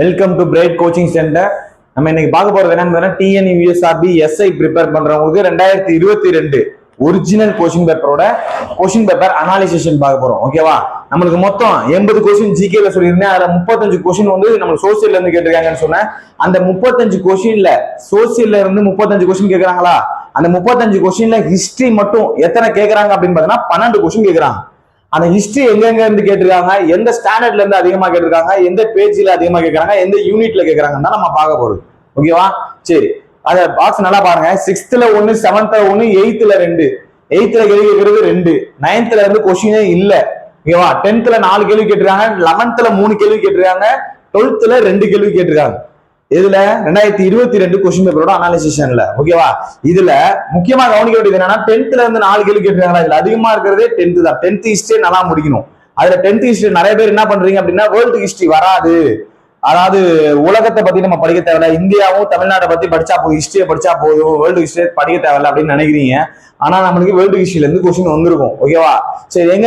Welcome to Bright coaching centre. நம்ம இன்னைக்கு பார்க்க போறது என்னன்னு டிஎன்யூஎஸ்ஆர்பி எஸ்ஐ ப்ரிப்பேர் பண்றவங்களுக்கு 2022 ஒரிஜினல் கொஸ்டின் பேப்பர் அனாலிசிஷன் பார்க்க போறோம். ஓகேவா? நம்மளுக்கு மொத்தம் 80 கொஸ்டின் ஜிகேல சொல்லியிருந்தேன். அதுல 35 கொஸ்டின் வந்து நம்ம சோசியல்ல இருந்து கேட்டிருக்காங்கன்னு சொன்னேன். அந்த 35 கொஸ்டின்ல சோசியல்ல இருந்து 35 கொஸ்டின் கேட்கறாங்களா? அந்த 35 கொஸ்டின்ல ஹிஸ்டரி மட்டும் எத்தனை கேட்கறாங்க அப்படின்னு பாத்தீங்கன்னா 12 கொஸ்டின் கேட்கறாங்க. அந்த ஹிஸ்டரி எங்க இருந்து கேட்டிருக்காங்க, எந்த ஸ்டாண்டர்ட்ல இருந்து அதிகமா கேட்டிருக்காங்க, எந்த பேஜ்ல அதிகமா கேட்கறாங்க, எந்த யூனிட்ல கேட்கறாங்கன்னு தான் நம்ம பார்க்க போறது. ஓகேவா? சரி, அத பாக்ஸ் நல்லா பாருங்க. 6th 1, 7th 1, 8th 2, 8th கேள்வி கேட்கறது 2, 9th இருந்து கொஸ்டினே இல்ல. ஓகேவா? 10th 4 கேள்வி கேட்டிருக்காங்க, 11th 3 கேள்வி கேட்டிருக்காங்க, 12th 2 கேள்வி கேட்டிருக்காங்க. இதுல 2022 கொஸ்டின் பேப்பரோட அனாலிசிஷன்ல. ஓகேவா? இதுல முக்கியமா கவனிக்க வேண்டியது என்னன்னா 10th இருந்து 4 கேள்வி கேட்டிருக்காங்க. இதுல அதிகமா இருக்கிறதே 10th தான். 10th ஹிஸ்டரி நல்லா முடிக்கணும். அதுல 10th ஹிஸ்டரி நிறைய பேர் என்ன பண்றீங்க அப்படின்னா வேர்ல்டு ஹிஸ்டரி வராது, அதாவது உலகத்தை பத்தி நம்ம படிக்க தேவையில்ல, இந்தியாவும் தமிழ்நாட்டை பத்தி படிச்சா போதும், ஹிஸ்டரியை படிச்சா போதும், வேர்ல்டு ஹிஸ்டரி படிக்க தேவையில்ல அப்படின்னு நினைக்கிறீங்க. ஆனா நம்மளுக்கு வேர்ல்டு ஹிஸ்டரியில இருந்து கொஸ்டின் வந்திருக்கும். ஓகேவா? சரி, எங்க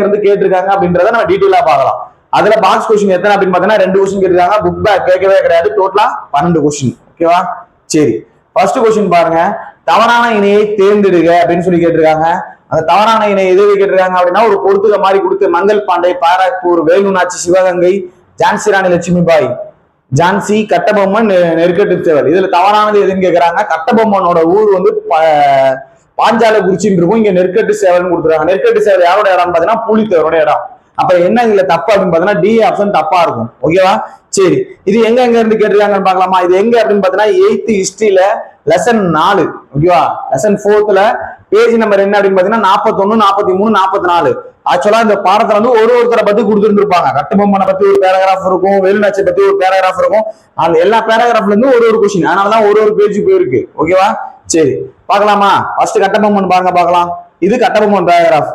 இருந்து கேட்டிருக்காங்க அப்படின்றத நம்ம டீட்டெயிலா பார்க்கலாம். அதுல பாக்ஸ் கொஸ்டின் எத்தனை அப்படின்னு பாத்தீங்கன்னா 2 கொஸ்டின் கேட்டிருக்காங்க. புக் பேக் கேட்கவே கிடையாது. டோட்டலா 12 கொஸ்டின். ஓகேவா? சரி, ஃபர்ஸ்ட் கொஸ்டின் பாருங்க. தவறான இணையை தேர்ந்தெடுங்க அப்படின்னு சொல்லி கேட்டிருக்காங்க. அந்த தவறான இணை எது கேட்டிருக்காங்க அப்படின்னா ஒரு பொறுத்துக மாதிரி கொடுத்து மங்கள் பாண்டே, பாராக்பூர், வேலுநாச்சி, சிவகங்கை, ஜான்சி ராணி லட்சுமிபாய், ஜான்சி, கட்டபொம்மன், நெற்கட்டு சேவல். இதுல தவறானது எதுன்னு கேட்கறாங்க. கட்டபொம்மனோட ஊர் வந்து பாஞ்சாலக்குறிச்சின்னு இருக்கும். இங்க நெற்கட்டு சேவல்னு கொடுத்துருக்காங்க. நெற்கட்டு சேவல் யாரோட இடம் பாத்தீங்கன்னா பூலித்தேவரோட இடம். அப்ப என்ன இதுல தப்பு அப்படின்னு பாத்தீங்கன்னா டி ஆப்ஷன் தப்பா இருக்கும். ஓகேவா? சரி, இது எங்க இருந்து கேட்டிருக்காங்கன்னு பாக்கலாமா? இது எங்க அப்படின்னு பாத்தீங்கன்னா 8th ஹிஸ்டரியில லெசன் 4. ஓகேவா? லெசன் 4th பேஜ் நம்பர் என்ன அப்படின்னு பாத்தீங்கன்னா 41, 43, 44. ஆக்சுவலா இந்த பாடத்துல வந்து ஒருத்தரை பத்தி கொடுத்துருந்துருப்பாங்க. கட்டபொம்மனை பத்தி ஒரு பேராகிராஃப் இருக்கும், வேலுநாச்சியை பத்தி ஒரு பேராகிராஃப் இருக்கும். அந்த எல்லா பேராகிராஃப்ல இருந்து ஒரு கொஸ்டின். அதனாலதான் ஒரு பேஜ் போயிருக்கு. ஓகேவா? சரி, பாக்கலாமா? ஃபர்ஸ்ட் கட்டபொம்மன் பாருங்க, பாக்கலாம். இது கட்டபொம்மன் பேராகிராஃப்.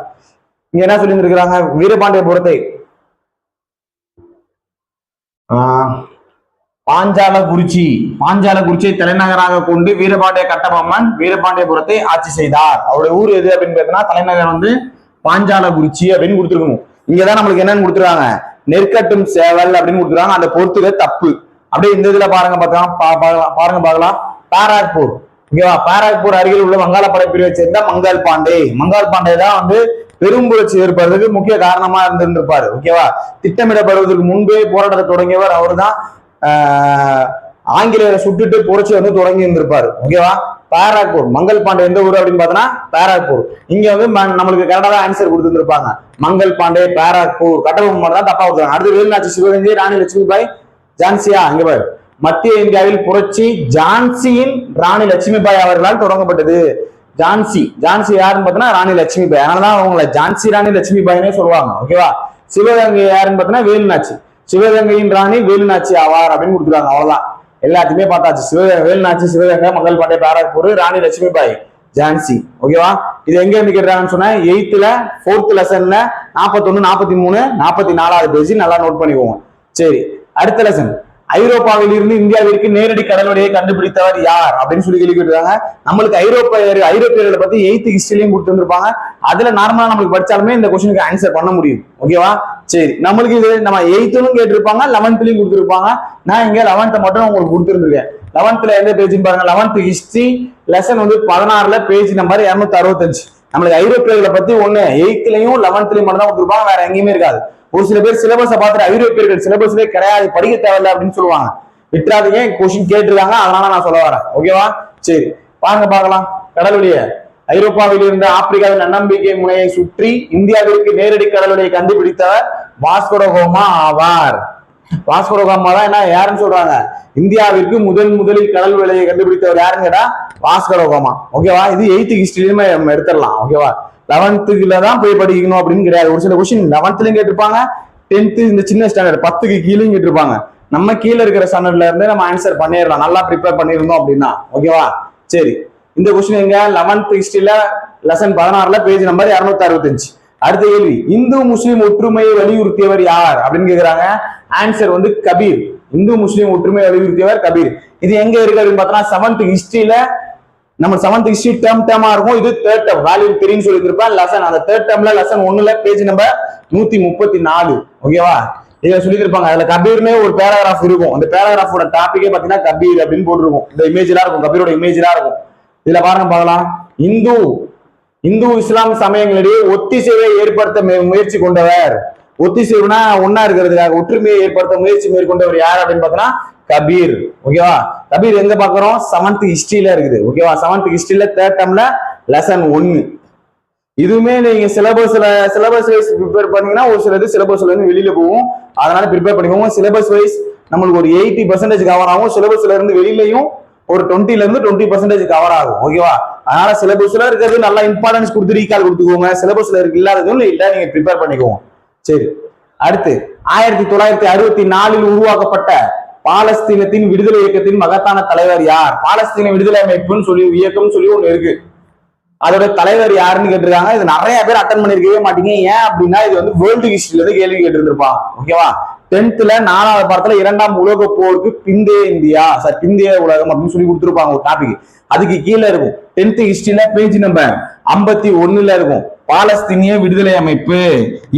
இங்க என்ன சொல்லி இருக்காங்க? வீரபாண்டியபுரத்தை பாஞ்சாலக்குறிச்சியை தலைநகராக கொண்டு வீரபாண்டிய கட்டபொம்மன் வீரபாண்டியபுரத்தை ஆட்சி செய்தார். அவருடைய ஊர் எது அப்படின்னு பார்த்தீங்கன்னா தலைநகர் வந்து பாஞ்சாலக்குறிச்சி அப்படின்னு கொடுத்துருக்கணும். இங்கதான் நம்மளுக்கு என்னன்னு கொடுத்துருக்காங்க, நெற்கட்டும் சேவல் அப்படின்னு கொடுத்துருக்காங்க. அந்த பொறுத்துக தப்பு. அப்படியே இந்த இதுல பாருங்க பார்க்கலாம். பாராக்பூர். ஓகேவா? பாராக்பூர் அருகில் உள்ள வங்காள படைப்பிரிவை சேர்ந்த மங்கள் பாண்டே தான் வந்து பெரும்புரட்சி ஏற்படுறதுக்கு முக்கிய காரணமா இருந்திருப்பாரு. ஓகேவா? திட்டமிடப்படுவதற்கு முன்பே போராட்டத்தை தொடங்கியவர் அவர் தான். ஆங்கிலேயரை சுட்டுட்டு புரட்சி வந்து தொடங்கி இருந்திருப்பாரு. ஓகேவா? பாராக்பூர். மங்கள் பாண்டே எந்த ஊர் அப்படின்னு பாத்தீங்கன்னா பாராக்பூர். இங்க வந்து நம்மளுக்கு கரெக்டா தான் ஆன்சர் கொடுத்துருப்பாங்க. மங்கள் பாண்டே, பாராக்பூர். கட்டபொம்மன் தான் தப்பா கொடுத்தாங்க. அடுத்து வேலுநாச்சி, சிவகங்கை, ராணி லட்சுமிபாய், ஜான்சியா. இங்க பாரு, மத்திய இந்தியாவில் புரட்சி ஜான்சியின் ராணி லட்சுமிபாய் அவர்களால் தொடங்கப்பட்டது. ஜான்சி யாருன்னு பாத்தீங்கன்னா ராணி லட்சுமிபாய். அதனாலதான் அவங்களை ஜான்சி ராணி லட்சுமிபாய்னே சொல்லுவாங்க. ஓகேவா? சிவகங்கை யாருன்னு பாத்தீங்கன்னா வேலுநாச்சி. சிவகங்கையின் ராணி வேலுநாச்சி ஆவார் அப்படின்னு கொடுத்துருவாங்க. அவ்வளவுதான், எல்லாத்தையுமே பார்த்தாச்சு. வேலுநாச்சி, சிவகங்கை, மங்கள் பாண்டே, பாராக்பூர், ராணி லட்சுமிபாய், ஜான்சி. ஓகேவா? இது எங்க இருந்து கேட்டாங்கன்னு சொன்னா 8th 4th லெசன்ல 41, 43, 44வது பேஜ் நல்லா நோட் பண்ணிக்கோங்க. சரி, அடுத்த லெசன். ஐரோப்பாவில் இருந்து இந்தியாவிற்கு நேரடி கடல்வழியை கண்டுபிடித்தவர் யார் அப்படின்னு சொல்லி கேள்விப்பட்டிருக்காங்க. நம்மளுக்கு ஐரோப்பியர்களை பத்தி 8th ஹிஸ்டரியிலையும் கொடுத்து வந்திருப்பாங்க. அதுல நார்மலா நம்மளுக்கு படிச்சாலுமே இந்த கொஸ்டினுக்கு ஆன்சர் பண்ண முடியும். ஓகேவா? சரி, நம்மளுக்கு இது நம்ம 8th கேட்டிருப்பாங்க, 11th கொடுத்துருப்பாங்க. நான் இங்க 11th மட்டும் உங்களுக்கு கொடுத்துருந்துருக்கேன். 11th எந்த பேஜ் பாருங்க. 11th ஹிஸ்டரி லெசன் வந்து 16ல பேஜ் நம்பர் 265. நம்மளுக்கு ஐரோப்பியர்களை பத்தி 8th 11th மட்டும் தான் கொடுத்துருப்பாங்க, வேற எங்கேயுமே இருக்காது. ஒரு சில பேர் சிலபஸை பார்த்துட்டு ஐரோப்பியர்கள் சிலபஸ்லேயே கிடையாது, படிக்க தேவையில்லை அப்படின்னு சொல்லுவாங்க. விட்டுறாதீங்க, கொஸ்டின் கேட்டிருக்காங்க, அதனால நான் சொல்ல வரேன். ஓகேவா? சரி, பார்க்கலாம். கடல்வழிய ஐரோப்பாவில் இருந்து ஆப்பிரிக்காவின் நன்னம்பிக்கை முனையை சுற்றி இந்தியாவிற்கு நேரடி கடல்வழியை கண்டுபிடித்தவர் வாஸ்கோ ட காமா ஆவார். வாஸ்கோ ட காமா தான் என்ன யாருன்னு சொல்றாங்க, இந்தியாவிற்கு முதலில் கடல் வழியை கண்டுபிடித்தவர் யாருன்னு கேட்டா வாஸ்கோ ட காமா. ஓகேவா? இது 8th ஹிஸ்டரியிலுமே நம்ம எடுத்துடலாம். ஓகேவா? 11th தான் போய் படிக்கணும் அப்படின்னு கிடையாது. ஒரு சில கொஸ்டின் 11th கேட்டிருப்பாங்க, 10th இந்த சின்ன ஸ்டாண்டர்ட் 10க்கு கீழே கேட்டிருப்பாங்க. நம்ம கீழே இருக்கிற ஸ்டாண்டர்ட்ல இருந்து நம்ம ஆன்சர் பண்ணிடலாம், நல்லா ப்ரிப்பேர் பண்ணிருந்தோம் அப்படின்னா. ஓகேவா? சரி, இந்த கொஸ்டின் எங்க 11th ஹிஸ்டரியில லெசன் 16ல பேஜ் நம்பர் 265. அடுத்த கேள்வி, இந்து முஸ்லிம் ஒற்றுமையை வலியுறுத்தியவர் யார் அப்படின்னு கேக்குறாங்க. ஆன்சர் வந்து கபீர். இந்து முஸ்லிம் ஒற்றுமையை வலியுறுத்தியவர் கபீர். இது எங்க இருக்கு அப்படின்னு பார்த்தோம்னா 7th ஹிஸ்டரியில நம்ம 7th ஹிஸ்டரி டேர்மா இருக்கும். இது 3rd டேர்ம் வால்யூம் 3 ன்னு சொல்லியிருப்பேன். லெசன் அந்த 3rd டேர்ம்ல லெசன் 1ல பேஜ் நம்பர் 134. ஓகேவா? இதை சொல்லி இருப்பாங்க. அதுல கபீர்னே ஒரு பேராகிராஃப் இருக்கும். அந்த பேராகிராஃபோட டாபிக்கே பாத்தீங்கன்னா கபீர் அப்படின்னு போட்டிருக்கும். இந்த இமேஜ்லாம் இருக்கும், கபீரோட இமேஜ்லாம் இருக்கும். இதுல பாருங்க பார்க்கலாம். இந்து இஸ்லாம் சமயங்களிடையே ஒத்திசைவை ஏற்படுத்த முயற்சி கொண்டவர். ஒத்திசைவுனா ஒன்னா இருக்கிறதுக்காக ஒற்றுமையை ஏற்படுத்த முயற்சி மேற்கொண்டவர் யார் அப்படின்னு பார்த்தோம்னா கபீர். ஓகேவா? கபீர் எங்க பாக்குறோம்? 7th ஹிஸ்டரியில இருக்குது. ஓகேவா? 7th ஹிஸ்டரியில 3rd டேர்ம்ல lesson 1. இதுவுமே நீங்க சிலபஸ் வைஸ் ப்ரிப்பேர் பண்ணீங்கன்னா ஒரு சிலது சிலபஸ்ல இருந்து வெளியில போகும். அதனால ப்ரிப்பேர் பண்ணிக்கோங்க. சிலபஸ் வைஸ் நம்மளுக்கு ஒரு 80% கவர் ஆகும். சிலபஸ்ல இருந்து வெளியிலையும் ஒரு 20ல இருந்து 20% கவர் ஆகும். ஓகேவா? அதனால சிலபஸ்ல இருக்கிறது நல்லா இம்பார்ட்டன்ஸ் கொடுத்து ரீகால் கொடுத்துக்கோங்க. சிலபஸ்ல இருக்கு இல்லாததும் இல்ல நீங்க ப்ரிப்பேர் பண்ணிக்கோங்க. சரி, அடுத்து 1964 உருவாக்கப்பட்ட பாலஸ்தீனத்தின் விடுதலை இயக்கத்தின் மகத்தான தலைவர் யார்? பாலஸ்தீன விடுதலை அமைப்புன்னு சொல்லி இயக்கம் சொல்லி ஒண்ணு இருக்கு. அதோட தலைவர் யாருன்னு கேட்டிருக்காங்க. இது நிறைய பேர் அட்டன் பண்ணிருக்கவே மாட்டீங்க. ஏன் அப்படின்னா இது வந்து வேர்ல்டு ஹிஸ்டரியில இருந்து கேள்வி கேட்டிருந்திருப்பாங்க. ஓகேவா? 10th 4வது பாடத்துல 2ஆம் உலக போருக்கு பிந்தைய இந்தியா, பிந்தைய உலகம் அப்படின்னு சொல்லி கொடுத்துருப்பாங்க ஒரு டாபிக். அதுக்கு கீழே இருக்கும் 10th ஹிஸ்டரியில பேஜ் நம்பர் 51 இருக்கும். பாலஸ்தீனிய விடுதலை அமைப்பு.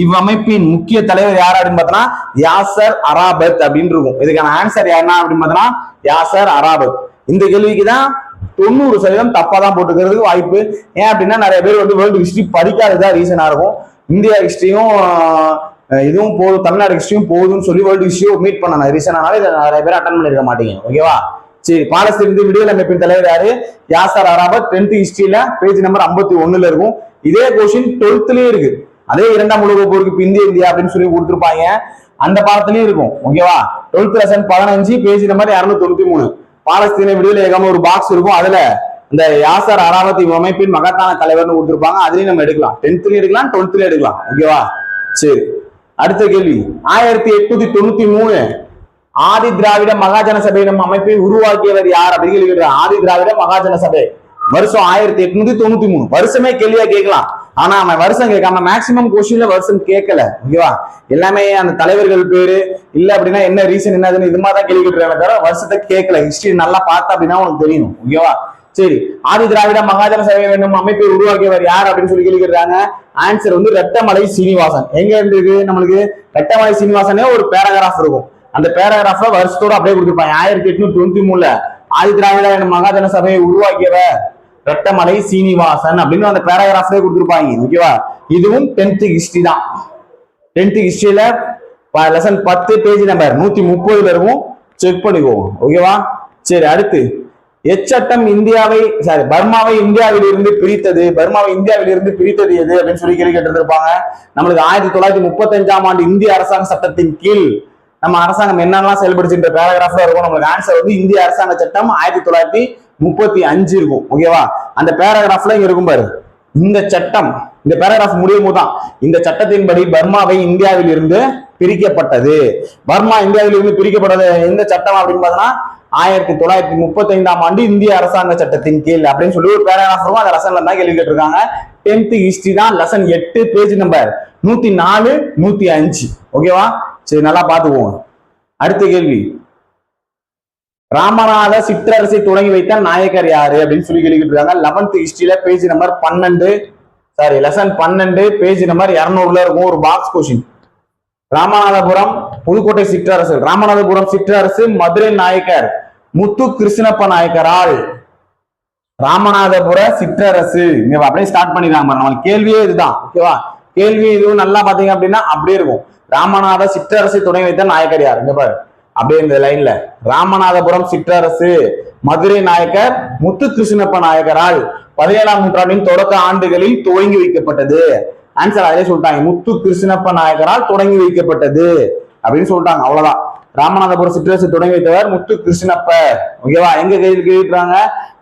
இவ்வமைப்பின் முக்கிய தலைவர் யார் அப்படின்னு பார்த்தோம்னா யாசர் அராபத் அப்படின்னு இருக்கும். இதுக்கான ஆன்சர் யாருன்னா அப்படின்னு பார்த்தோம்னா யாசர் அராபத். இந்த கேள்விக்கு தான் 90% தப்பா தான் போட்டுக்கிறதுக்கு வாய்ப்பு. ஏன் அப்படின்னா நிறைய பேர் வந்து வேர்ல்டு ஹிஸ்டரி படிக்காததான் ரீசனா இருக்கும். இந்தியா ஹிஸ்டரியும் இதுவும் போதும், தமிழ்நாடு ஹிஸ்டரியும் போதும்னு சொல்லி வேர்ல்டு ஹிஸ்டரியும் மீட் பண்ண ரீசனால இதை நிறைய பேர் அட்டன் பண்ணிருக்க மாட்டீங்க. ஓகேவா? சரி, பாலஸ்தீன விடுதலை அமைப்பின் தலைவர் யாரு? Yasser Arafat. 10th ஹிஸ்டரியில பேஜ் நம்பர் 51 இருக்கும். இதே கொஸ்டின் 12th இருக்கு. அதே 2ஆம் உலக போருக்கு பிந்தைய இந்தியா அப்படின்னு சொல்லி கொடுத்துருப்பாங்க. அந்த பாடத்திலயும் இருக்கும். ஓகேவா? 12th lesson 15 page number 293. பாலஸ்தீன விடுதலை இயக்கம் ஒரு பாக்ஸ் இருக்கும். அதுல இந்த யாசர் அராபத் அமைப்பின் மகத்தான தலைவர்னு கொடுத்துருப்பாங்க. அதுலயும் நம்ம எடுக்கலாம். 10th எடுக்கலாம், 12th எடுக்கலாம். ஓகேவா? சரி, அடுத்த கேள்வி 1893 ஆதி திராவிட மகாஜன சபை நம்ம அமைப்பை உருவாக்கியவர் யார் அப்படின்னு கேள்வி. ஆதி திராவிட மகாஜன சபை வருஷம் 1893. வருஷமே கேள்வியா கேட்கலாம். ஆனா அவன் வருஷம் கேட்காம மேக்சிமம் கொஸ்டின்ல வருஷம் கேட்கல. ஓகேவா? எல்லாமே அந்த தலைவர்கள் பேரு இல்ல அப்படின்னா என்ன ரீசன் என்னதுன்னு இது மாதிரி தான் கேள்வி கேட்டுருக்காங்க தவிர வருஷத்தை கேட்கல. ஹிஸ்டரி நல்லா பார்த்தா அப்படின்னா உனக்கு தெரியும். ஓகேவா? சரி, ஆதி திராவிட மகாஜன சபை என்னும் அமைப்பை உருவாக்கியவர் யார் அப்படின்னு சொல்லி கேள்வி கேட்கிறாங்க. ஆன்சர் வந்து ரெட்டமலை சீனிவாசன். எங்க இருக்கு நம்மளுக்கு? ரெட்டமலை சீனிவாசனே ஒரு பேராகிராஃப் இருக்கும். அந்த பேராகிராஃப்ல வருஷத்தோட அப்படியே கொடுத்துருப்பாங்க. 1893 ஆதி திராவிட மகாஜன சபையை உருவாக்கியவர் ரெட்டமலை சீனிவாசன் அப்படின்னு அந்த பேராகிராஃப்ல கொடுத்துருப்பாங்க. ஓகேவா? இதுவும் 10th ஹிஸ்டரி தான். 10th ஹிஸ்டரியில லெசன் 10 பேஜ் நம்பர் 130 இருக்கும். செக் பண்ணிக்கோங்க. ஓகேவா? சரி, அடுத்து எச்சட்டம் பர்மாவை இந்தியாவில் இருந்து பிரித்தது. பர்மாவை இந்தியாவில் இருந்து பிரித்தது எது அப்படின்னு சொல்லி கேள்வி கேட்டிருப்பாங்க. நம்மளுக்கு 1935ஆம் ஆண்டு இந்திய அரசாங்க சட்டத்தின் கீழ் நம்ம அரசாங்கம் என்னெல்லாம் செயல்படுச்சுன்ற பேராகிராஃப்ல இருக்கும். நம்மளுக்கு ஆன்சர் வந்து இந்திய அரசாங்க சட்டம் 1935 இருக்கும். ஓகேவா? அந்த பேராகிராஃப்ல இங்க இருக்கும் பாரு. இந்த சட்டம், இந்த பேராகிராஃப் முடியும் போதுதான் இந்த சட்டத்தின்படி பர்மாவை இந்தியாவில் இருந்து பிரிக்கப்பட்டது. பர்மா இந்தியாவில் இருந்து பிரிக்கப்பட்டது எந்த சட்டம் அப்படின்னு பார்த்தோம்னா 1935ஆம் ஆண்டு இந்திய அரசாங்க சட்டத்தின் கீழ் அப்படின்னு சொல்லி ஒரு பேராகிராஃப் இருக்கும். அந்த லெசன்ல தான் கேள்வி கேட்டிருக்காங்க. 10th ஹிஸ்டரி தான் லெசன் 8 பேஜ் நம்பர் 104 105. ஓகேவா? சரி, நல்லா பாத்துக்குவோம். அடுத்த கேள்வி ராமநாத சிற்றரசை தொடங்கி வைத்த நாயக்கர் யாரு அப்படின்னு சொல்லி கேள்வி கேட்டிருக்காங்க. 11th ஹிஸ்டரியில page number 12 lesson 12 page number 200 இருக்கும். ஒரு பாக்ஸ் கொஸ்டின். ராமநாதபுரம் புதுக்கோட்டை சிற்றரசு. ராமநாதபுரம் சிற்றரசு மதுரை நாயக்கர் முத்து கிருஷ்ணப்ப நாயக்கரால் ராமநாதபுர சிற்றரசு. அப்படியே ஸ்டார்ட் பண்ணிடலாம். நம்மளுக்கு கேள்வியே இதுதான். ஓகேவா? கேள்வி இதுவும் நல்லா பாத்தீங்க அப்படின்னா அப்படியே இருக்கும். ராமநாத சிற்றரசை தொடங்கி வைத்த நாயக்கர் யார்? இங்க பாரு, அப்படியே இந்த லைன்ல ராமநாதபுரம் சிற்றரசு மதுரை நாயக்கர் முத்து கிருஷ்ணப்ப நாயக்கரால் 17ஆம் நூற்றாண்டின் தொடக்க ஆண்டுகளில் துவங்கி வைக்கப்பட்டது. ஆன்சர் அதிலே சொல்லிட்டாங்க. முத்து கிருஷ்ணப்ப நாயக்கரால் தொடங்கி வைக்கப்பட்டது அப்படின்னு சொல்லிட்டாங்க. அவ்வளவுதான். ராமநாதபுரம் சிற்றரசு தொடங்கி வைத்தவர் முத்து கிருஷ்ணப்ப. ஓகேவா? எங்க கேள்விக்கிறாங்க?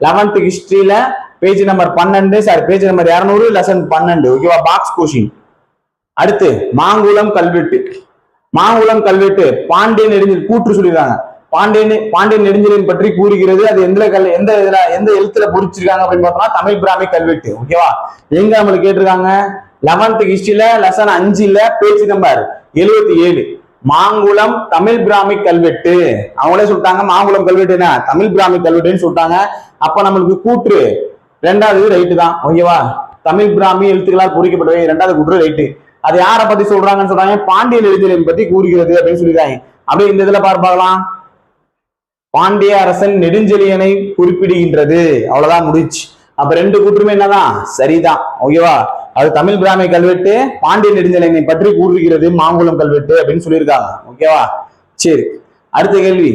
11th ஹிஸ்டரியில page number 12 page number 200 lesson 12. ஓகேவா? Box question. அடுத்து மாங்குளம் கல்வெட்டு. மாங்குளம் கல்வெட்டு பாண்டியன் நெடுஞ்செழியன் கூற்று சொல்லிடுறாங்க. பாண்டியன் நெடுஞ்செழியன் பற்றி கூறுகிறது. அது எந்த எழுத்துல பொறிச்சிருக்காங்க அப்படின்னு பார்த்தோம்னா தமிழ் பிராமி கல்வெட்டு. ஓகேவா? எங்க நம்மளுக்கு கேட்டிருக்காங்க? 11th ஹிஸ்டரியில lesson 5 page number 77 Mangulam Tamil Brahmi கல்வெட்டு. அவங்களே சொல்லிட்டாங்க மாங்குளம் கல்வெட்டுனா தமிழ் பிராமி கல்வெட்டுன்னு சொல்லிட்டாங்க. அப்ப நம்மளுக்கு கூற்று 2வது ரைட்டு தான். ஓகேவா? தமிழ் பிராமி எழுத்துக்களால் பொறிக்கப்பட்டவை 2வது கூற்று ரைட்டு. அது யாரை பத்தி சொல்றாங்கன்னு சொல்றாங்க, பாண்டிய நெடுஞ்செழியனை பத்தி கூறுகிறது அப்படின்னு சொல்லியிருக்காங்க. அப்படியே இந்த இதுல பார்க்கலாம், பாண்டிய அரசன் நெடுஞ்செழியனை குறிப்பிடுகின்றது. அவ்வளவுதான் முடிச்சு. அப்ப ரெண்டு கூற்றுமே என்னதான் சரிதான். ஓகேவா, அது தமிழ் பிராமி கல்வெட்டு பாண்டிய நெடுஞ்செழியனை பற்றி கூறுகிறது மாங்குளம் கல்வெட்டு அப்படின்னு சொல்லியிருக்காங்க. ஓகேவா, சரி. அடுத்த கேள்வி,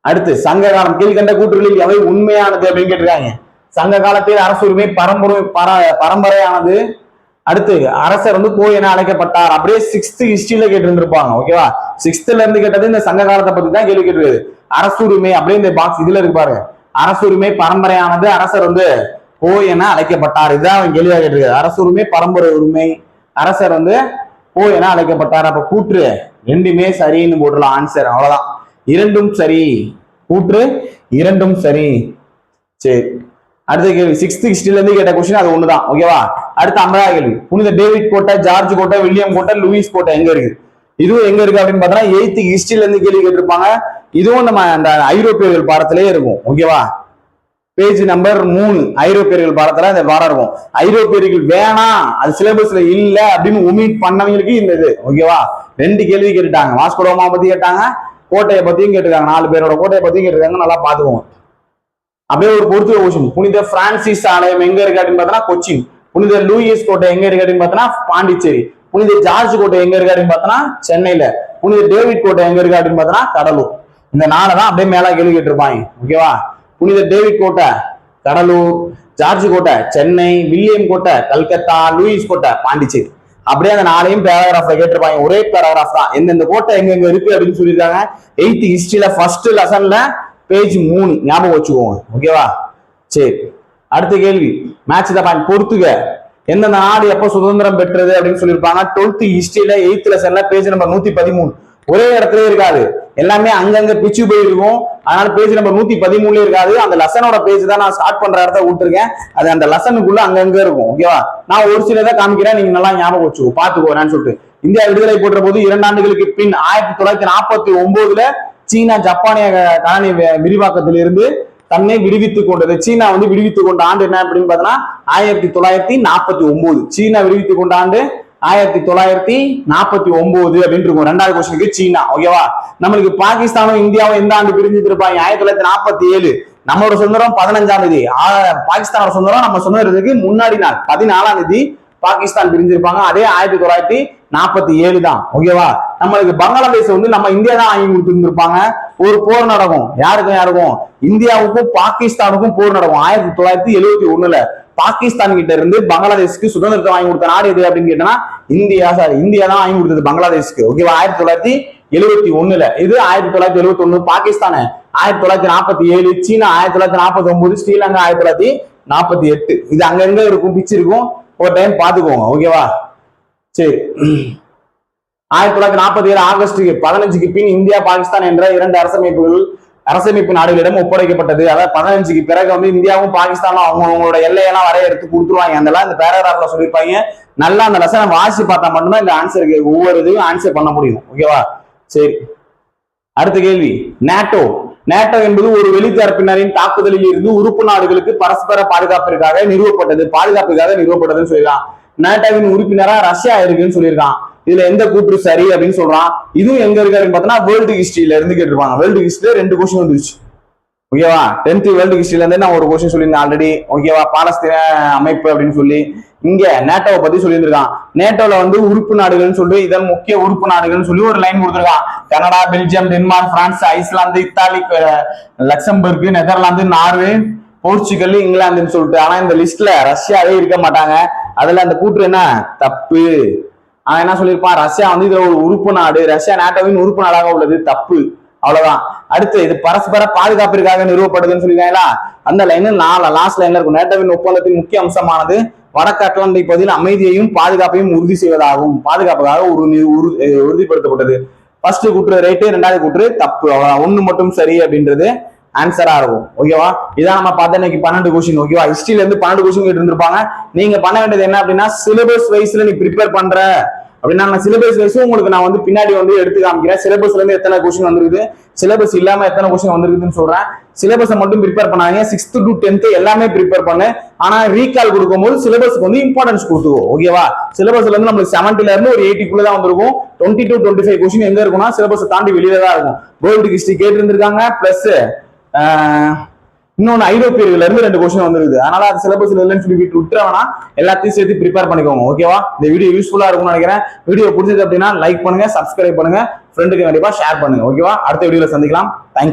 அடுத்து சங்க காலம் கீழ்கண்ட கூற்றுகளில் எவை உண்மையானது அப்படின்னு கேட்டிருக்காங்க. சங்க காலத்தில் அரசுரிமை பரம்பரையானது. அடுத்து அரசர் வந்து கோ என அழைக்கப்பட்டார். அப்படியே 6th ஹிஸ்டரியில கேட்டிருந்திருப்பாங்க. ஓகேவா, 6th இருந்து கேட்டது இந்த சங்க காலத்தை பத்தி தான் கேள்வி கேட்டிருக்கு. அரசுரிமை அப்படியே இந்த பாக்ஸ் இதுல இருக்கு பாருங்க, அரசுரிமை பரம்பரையானது, அரசர் வந்து கோ என அழைக்கப்பட்டார். இதுதான் அவன் கேள்வியா கேட்டிருக்காரு. அரசுரிமை பரம்பரை உரிமை, அரசர் வந்து கோ என அழைக்கப்பட்டார். அப்ப கூற்று ரெண்டுமே சரின்னு போட்டுலாம் ஆன்சர். அவ்வளவுதான், இரண்டும் சரி, கூற்று இரண்டும் சரி. சரி, அடுத்த கேள்வி 6th ஹிஸ்டரியில இருந்து கேட்ட கொஸ்டின் அது ஒண்ணுதான். ஓகேவா, அடுத்த 50வது கேள்வி, புனித டேவிட் கோட்டை, ஜார்ஜ் கோட்டை, வில்லியம் கோட்டை, லூயிஸ் கோட்டை எங்க இருக்கு? இதுவும் எங்க இருக்கு அப்படின்னு பார்த்தா 8th ஹிஸ்டரியில இருந்து கேள்வி கேட்டிருப்பாங்க. இதுவும் நம்ம அந்த ஐரோப்பியர்கள் பாடத்திலே இருக்கும். ஓகேவா, பேஜ் நம்பர் 3 ஐரோப்பியர்கள் பாடத்துல இந்த பாடம் இருக்கும். ஐரோப்பியர்கள் வேணாம், அது சிலபஸ்ல இல்ல அப்படின்னு ஒமிட் பண்ணவங்களுக்கு இந்த இது. ஓகேவா, ரெண்டு கேள்வி கேட்டுட்டாங்க, வாஸ்கோ ட காமா பத்தி கேட்டாங்க, கோட்டையை பத்தியும் கேட்டிருக்காங்க, 4 பேரோட கோட்டையை பத்தியும் கேட்டிருக்காங்க. நல்லா பாத்துக்கோங்க. அப்படியே ஒரு பொறுத்துவ கொஸ்டின், புனித பிரான்சிஸ் ஆலயம் எங்க இருக்கு அப்படின்னு பார்த்தா கொச்சின். புனித லூயிஸ் கோட்டை எங்க இருக்கு அப்படின்னு பார்த்தா பாண்டிச்சேரி. புனித ஜார்ஜ் கோட்டை எங்க இருக்கு அப்படின்னு பார்த்தா சென்னையில. புனித டேவிட் கோட்டை எங்க இருக்கு அப்படின்னு பார்த்தா கடலூர். இந்த 4 தான் அப்படியே மேல கேள்வி கேட்டிருப்பாங்க. ஓகேவா, புனித டேவிட் கோட்டை கடலூர், ஜார்ஜ் கோட்டை சென்னை, வில்லியம் கோட்டை கல்கத்தா, லூயிஸ் கோட்டை பாண்டிச்சேரி. அப்படியே அந்த 4ஐயும் பேராகிராஃப்ல கேட்டிருப்பாங்க. ஒரே பேராகிராஃப் தான், எந்தெந்த கோட்டை எங்க இருக்கு அப்படின்னு சொல்லியிருக்காங்க. 8th ஹிஸ்டரியில ஃபர்ஸ்ட் லெசன்ல பேஜ் 3 ஞாபகம் வச்சுக்கோங்க. ஓகேவா, சரி. அடுத்த கேள்வி, மேட்ச் த பாயிண்ட். பொறுத்துக எந்தெந்த நாடு எப்ப சுதந்திரம் பெற்றது அப்படின்னு சொல்லியிருப்பாங்க. 12th ஹிஸ்டரியில 8th லெசன்ல page number 113. ஒரே இடத்துல இருக்காது, எல்லாமே அங்கங்க பிச்சு போயிருக்கும். அதனால பேஜ் நம்பர் 113 இருக்காது. அந்த லெசனோட பேஜ் தான் நான் ஸ்டார்ட் பண்ற இடத்த விட்டுருக்கேன். அது அந்த லெசனுக்குள்ள அங்கங்க இருக்கும். ஓகேவா, நான் ஒரு சிலதை காமிக்கிறேன், நீங்க நல்லா ஞாபகம் வச்சுக்கோ, பாத்துக்கோன்னு சொல்லிட்டு. இந்தியா விடுதலை பெற்ற போது 2 ஆண்டுகளுக்கு பின் 1949ல சீனா ஜப்பானிய காலனி விரிவாக்கத்திலிருந்து தன்னை விடுவித்துக் கொண்டது. சீனா வந்து விடுவித்துக் கொண்ட ஆண்டு என்ன அப்படின்னு பார்த்தோம்னா 1949. சீனா விடுவித்துக் கொண்ட ஆண்டு 1949 அப்படின்னு இருக்கும். 2வது கொஸ்டினுக்கு சீனா. ஓகேவா, நம்மளுக்கு பாகிஸ்தானும் இந்தியாவும் எந்த ஆண்டு பிரிஞ்சு இருப்பாங்க? 1947. நம்மளோட சுதந்திரம் 15ஆம் தேதி. பாகிஸ்தானோட சுதந்திரம் நம்ம சுதந்திரத்துக்கு முன்னாடி நாள் 14ஆம் தேதி பாகிஸ்தான் பிரிஞ்சிருப்பாங்க. அதே 1947 தான். ஓகேவா, நம்மளுக்கு பங்களாதேஷ் வந்து நம்ம இந்தியா தான் வாங்கி கொடுத்துருப்பாங்க. ஒரு போர் நடக்கும், யாருக்கும் இந்தியாவுக்கும் பாகிஸ்தானுக்கும் போர் நடக்கும் 1971ல. பாகிஸ்தான் கிட்ட இருந்து பங்களாதேஷ்க்கு சுதந்திரத்தை வாங்கி கொடுத்த நாடு எது அப்படின்னு கேட்டா இந்தியா தான் வாங்கி கொடுத்தது பங்களாதேஷ்க்கு. ஓகேவா, 1971ல. இது 1971. பாகிஸ்தான் 1947, சீனா 1949, ஸ்ரீலங்கா 1948. இது அங்கங்க இருக்கும், பிச்சு இருக்கும், ஒரு டைம் பாத்துக்கோங்க. ஓகேவா, சரி. 1947 ஆகஸ்ட் 15க்கு பின் இந்தியா பாகிஸ்தான் என்ற 2 அரசமைப்பு நாடுகளிடம் ஒப்படைக்கப்பட்டது. அதாவது 15க்கு பிறகு வந்து இந்தியாவும் பாகிஸ்தானும் அவங்களோட எல்லையெல்லாம் வரையறுத்து கொடுத்துருவாங்க. அதெல்லாம் இந்த பேராகிராஃப்ல சொல்லியிருப்பாங்க. நல்லா அந்த லெசனை வாசி பார்த்தா மட்டும்தான் இந்த ஆன்சருக்கு ஒவ்வொரு இதையும் ஆன்சர் பண்ண முடியும். ஓகேவா, சரி. அடுத்த கேள்வி, நேட்டோ. நேட்டோ என்பது ஒரு வெளித்தரப்பினரின் தாக்குதலில் இருந்து உறுப்பு நாடுகளுக்கு பரஸ்பர பாதுகாப்பிற்காக நிறுவப்பட்டதுன்னு சொல்லிடலாம். நேட்டோவின் உறுப்பினரா ரஷ்யா இருக்குன்னு சொல்லியிருக்கான். இதுல எந்த கூற்று சரி அப்படின்னு சொல்றான். இதுவும் எங்க இருக்கு அப்படின்னு பார்த்தோம்னா வேர்ல்டு ஹிஸ்டரியில இருந்து கேட்டிருப்பாங்க. வேர்ல்டு ஹிஸ்டரியில 2 கொஸ்டின் வந்துருச்சு. ஓகேவா, 10th வேர்ல்டு ஹிஸ்டரியில இருந்து நான் ஒரு கொஸ்டின் சொல்லியிருந்தேன் ஆல்ரெடி. ஓகேவா, பாலஸ்தீன அமைப்பு அப்படின்னு சொல்லி இங்க நேட்டோவை பத்தி சொல்லியிருக்கான். நேட்டோல வந்து உறுப்பு நாடுகள்னு சொல்லி இதன் முக்கிய உறுப்பு நாடுகள்னு சொல்லி ஒரு லைன் கொடுத்துருக்கான். Canada, Belgium, Denmark, France, Iceland, Italy, Luxembourg, Netherlands, Norway, Portugal, இங்கிலாந்துன்னு சொல்லிட்டு. ஆனா இந்த லிஸ்ட்ல ரஷ்யாவே இருக்க மாட்டாங்க. அதுல அந்த கூற்று என்ன தப்பு. அவன் என்ன சொல்லியிருப்பான், ரஷ்யா வந்து இதுல ஒரு உறுப்பு நாடு, ரஷ்யா நேட்டோவின் உறுப்பு நாடாக உள்ளது, தப்பு. அவ்வளவுதான். அடுத்து இது பரஸ்பர பாதுகாப்பிற்காக நிறுவப்படுதுன்னு சொல்லிருக்காங்களா, அந்த லைன் லாஸ்ட் லைன்ல இருக்கும். நேட்டோவின் ஒப்பந்தத்தின் முக்கிய அம்சமானது வடக்கு அட்லாண்டிக் பகுதியில் அமைதியையும் பாதுகாப்பையும் உறுதி செய்வதாகவும் பாதுகாப்புக்காக உறுதிப்படுத்தப்பட்டது. ஃபர்ஸ்ட் கூற்று ரைட்டு, 2வது கூற்று தப்பு. அவ்வளவுதான், 1 மட்டும் சரி அப்படின்றது ஆன்சரா இருக்கும். ஓகேவா, இதான் நம்ம பார்த்த இன்னைக்கு 12 கொஸ்டின். ஓகேவா, ஹிஸ்டரியில இருந்து 12 கொஸ்டின் கேட்டு இருந்திருப்பாங்க. நீங்க பண்ண வேண்டியது என்ன அப்படின்னா சிலபஸ் வைஸ்ல நீ ப்ரிப்பேர் பண்ற அப்படின்னா நான் சிலபஸ் வைஸும் உங்களுக்கு நான் வந்து பின்னாடி வந்து எடுத்து காமிக்கிறேன். சிலபஸ்ல இருந்து எத்தனை கொஸ்டின் வந்திருக்குது, சிலபஸ் இல்லாம எத்தனை கொஸ்டின் வந்திருக்குதுன்னு சொல்றேன். சிலபஸை மட்டும் ப்ரிப்பேர் பண்ணாதீங்க, 6th to 10th எல்லாமே ப்ரிப்பேர் பண்ணு. ஆனா ரீகால் கொடுக்கும்போது சிலபஸ்க்கு வந்து இம்பார்ட்டன்ஸ் கொடுத்துக்கோ. ஓகேவா? சிலபஸ்ல இருந்து நம்மளுக்கு 70ல இருந்து ஒரு 80 தான் வந்திருக்கும். 20 to 25 கொஸ்டின் எங்க இருக்கும்னா சிலபஸ் தாண்டி வெளியில தான் இருக்கும். வேர்ல்டு ஹிஸ்டரி கேட்டு இருந்திருக்காங்க, பிளஸ் இன்னொன்னு ஐரோப்பியர்கள்ல இருந்து 2 கொஸ்டின் வந்துருக்குது. அதனால அது சிலபஸ் இல்லைன்னு சொல்லி விட்டுறவனா எல்லாத்தையும் சேர்த்து ப்ரிப்பேர் பண்ணிக்கோங்க. ஓகேவா? இந்த வீடியோ யூஸ்ஃபுல்லா இருக்கும்னு நினைக்கிறேன். வீடியோ பிடிச்சது அப்படின்னா லைக் பண்ணுங்க, சப்ஸ்கிரைப் பண்ணுங்க, ஃப்ரெண்டுக்கு கண்டிப்பா ஷேர் பண்ணுங்க. ஓகேவா? அடுத்த வீடியோல சந்திக்கலாம். தேங்க்யூ.